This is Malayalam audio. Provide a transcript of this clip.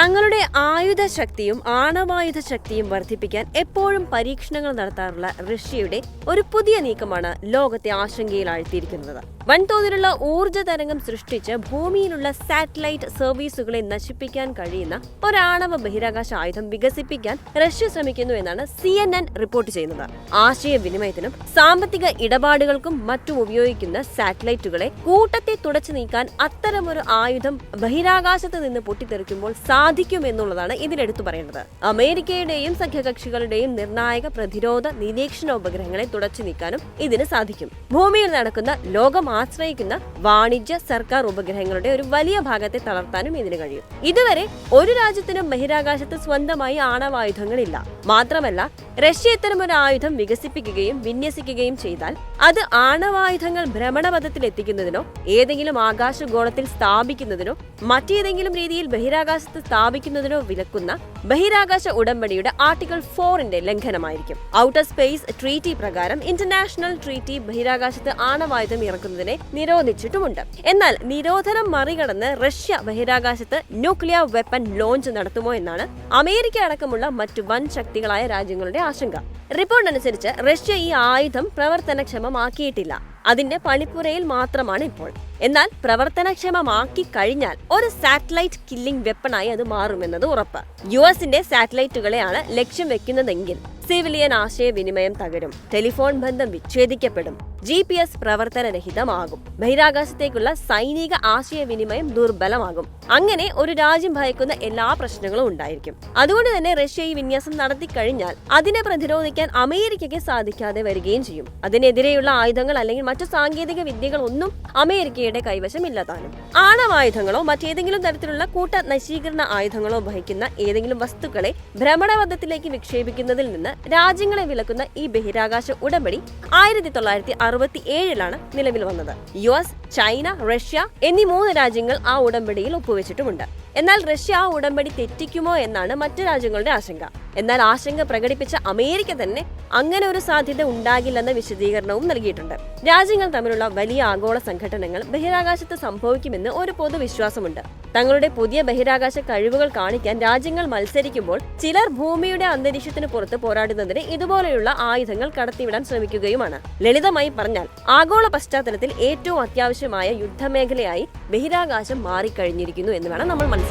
തങ്ങളുടെ ആയുധ ശക്തിയും ആണവായുധ ശക്തിയും വർദ്ധിപ്പിക്കാൻ എപ്പോഴും പരീക്ഷണങ്ങൾ നടത്താറുള്ള റഷ്യയുടെ ഒരു പുതിയ നീക്കമാണ് ലോകത്തെ ആശങ്കയിലാഴ്ത്തിയിരിക്കുന്നത്. വൻതോതിലുള്ള ഊർജ്ജ തരംഗം സൃഷ്ടിച്ച് ഭൂമിയിലുള്ള സാറ്റലൈറ്റ് സർവീസുകളെ നശിപ്പിക്കാൻ കഴിയുന്ന ഒരാണവ ബഹിരാകാശ ആയുധം വികസിപ്പിക്കാൻ റഷ്യ ശ്രമിക്കുന്നു എന്നാണ് CNN റിപ്പോർട്ട് ചെയ്യുന്നത്. ആശയവിനിമയത്തിനും സാമ്പത്തിക ഇടപാടുകൾക്കും മറ്റും ഉപയോഗിക്കുന്ന സാറ്റലൈറ്റുകളെ കൂട്ടത്തെ തുടച്ചു നീക്കാൻ അത്തരമൊരു ആയുധം ബഹിരാകാശത്ത് നിന്ന് പൊട്ടിത്തെറിക്കുമ്പോൾ സാധിക്കുമെന്നുള്ളതാണ് ഇതിലെടുത്തു പറയേണ്ടത്. അമേരിക്കയുടെയും സഖ്യകക്ഷികളുടെയും നിർണായക പ്രതിരോധ നിരീക്ഷണ ഉപഗ്രഹങ്ങളെ തുടച്ചു നീക്കാനും ഇതിന് സാധിക്കും. ഭൂമിയിൽ നടക്കുന്ന ലോകം ആശ്രയിക്കുന്ന വാണിജ്യ സർക്കാർ ഉപഗ്രഹങ്ങളുടെ ഒരു വലിയ ഭാഗത്തെ തളർത്താനും ഇതിന് കഴിയും. ഇതുവരെ ഒരു രാജ്യത്തിനും ബഹിരാകാശത്ത് സ്വന്തമായി ആണവായുധങ്ങളില്ല. മാത്രമല്ല, റഷ്യ ഇത്തരം ഒരു ആയുധം വികസിപ്പിക്കുകയും വിന്യസിക്കുകയും ചെയ്താൽ അത് ആണവായുധങ്ങൾ ഭ്രമണപഥത്തിൽ എത്തിക്കുന്നതിനോ ഏതെങ്കിലും ആകാശഗോളത്തിൽ സ്ഥാപിക്കുന്നതിനോ മറ്റേതെങ്കിലും രീതിയിൽ ബഹിരാകാശത്ത് സ്ഥാപിക്കുന്നതിനോ വിലക്കുന്ന ബഹിരാകാശ ഉടമ്പടിയുടെ ആർട്ടിക്കിൾ 4 ലംഘനമായിരിക്കും. ഔട്ടർ സ്പേസ് ട്രീറ്റി പ്രകാരം ഇന്റർനാഷണൽ ട്രീറ്റി ബഹിരാകാശത്ത് ആണവായുധം ഇറക്കുന്നതിനെ നിരോധിച്ചിട്ടുമുണ്ട്. എന്നാൽ നിരോധനം മറികടന്ന് റഷ്യ ബഹിരാകാശത്ത് ന്യൂക്ലിയർ വെപ്പൺ ലോഞ്ച് നടത്തുമോ എന്നാണ് അമേരിക്ക അടക്കമുള്ള മറ്റു വൻ ശക്തികളായ രാജ്യങ്ങളുടെ ആശങ്ക. റിപ്പോർട്ട് അനുസരിച്ച് റഷ്യ ഈ ആയുധം പ്രവർത്തനക്ഷമമാക്കിയിട്ടില്ല. അതിന്റെ പണിപ്പുരയിൽ മാത്രമാണ് ഇപ്പോൾ. എന്നാൽ പ്രവർത്തനക്ഷമമാക്കി കഴിഞ്ഞാൽ ഒരു സാറ്റലൈറ്റ് കില്ലിംഗ് വെപ്പണായി അത് മാറുമെന്നത് ഉറപ്പ്. US സാറ്റലൈറ്റുകളെയാണ് ലക്ഷ്യം വെക്കുന്നതെങ്കിൽ സിവിലിയൻ ആശയവിനിമയം തകരും, ടെലിഫോൺ ബന്ധം വിച്ഛേദിക്കപ്പെടും, GPS പ്രവർത്തനരഹിതമാകും, ബഹിരാകാശത്തേക്കുള്ള സൈനിക ആശയവിനിമയം ദുർബലമാകും. അങ്ങനെ ഒരു രാജ്യം ഭയക്കുന്ന എല്ലാ പ്രശ്നങ്ങളും ഉണ്ടായിരിക്കും. അതുകൊണ്ട് തന്നെ റഷ്യ ഈ വിന്യാസം നടത്തി കഴിഞ്ഞാൽ അതിനെ പ്രതിരോധിക്കാൻ അമേരിക്കയ്ക്ക് സാധിക്കാതെ വരികയും ചെയ്യും. അതിനെതിരെയുള്ള ആയുധങ്ങൾ അല്ലെങ്കിൽ മറ്റു സാങ്കേതിക വിദ്യകളൊന്നും അമേരിക്കയുടെ കൈവശം ഇല്ലതാനും. ആണവായുധങ്ങളോ മറ്റേതെങ്കിലും തരത്തിലുള്ള കൂട്ട നശീകരണ ആയുധങ്ങളോ വഹിക്കുന്ന ഏതെങ്കിലും വസ്തുക്കളെ ഭ്രമണപഥത്തിലേക്ക് വിക്ഷേപിക്കുന്നതിൽ നിന്ന് രാജ്യങ്ങളെ വിലക്കുന്ന ഈ ബഹിരാകാശ ഉടമ്പടി 1967 നിലവിൽ വന്നത്. US, ചൈന, റഷ്യ എന്നീ 3 രാജ്യങ്ങൾ ആ ഉടമ്പടിയിൽ ഒപ്പുവെച്ചിട്ടുമുണ്ട്. എന്നാൽ റഷ്യ ആ ഉടമ്പടി തെറ്റിക്കുമോ എന്നാണ് മറ്റു രാജ്യങ്ങളുടെ ആശങ്ക. എന്നാൽ ആശങ്ക പ്രകടിപ്പിച്ച അമേരിക്ക തന്നെ അങ്ങനെ ഒരു സാധ്യത ഉണ്ടാകില്ലെന്ന വിശദീകരണവും നൽകിയിട്ടുണ്ട്. രാജ്യങ്ങൾ തമ്മിലുള്ള വലിയ ആഗോള സംഘടനകൾ ബഹിരാകാശത്ത് സംഭവിക്കുമെന്ന് ഒരു പൊതുവിശ്വാസമുണ്ട്. തങ്ങളുടെ പുതിയ ബഹിരാകാശ കഴിവുകൾ കാണിക്കാൻ രാജ്യങ്ങൾ മത്സരിക്കുമ്പോൾ ചിലർ ഭൂമിയുടെ അന്തരീക്ഷത്തിന് പുറത്ത് പോരാടുന്നതിന് ഇതുപോലെയുള്ള ആയുധങ്ങൾ കടത്തിവിടാൻ ശ്രമിക്കുകയുമാണ്. ലളിതമായി പറഞ്ഞാൽ ആഗോള പശ്ചാത്തലത്തിൽ ഏറ്റവും അത്യാവശ്യമായ യുദ്ധമേഖലയായി ബഹിരാകാശം മാറിക്കഴിഞ്ഞിരിക്കുന്നു എന്ന് വേണം നമ്മൾ മനസ്സിലാക്കാൻ.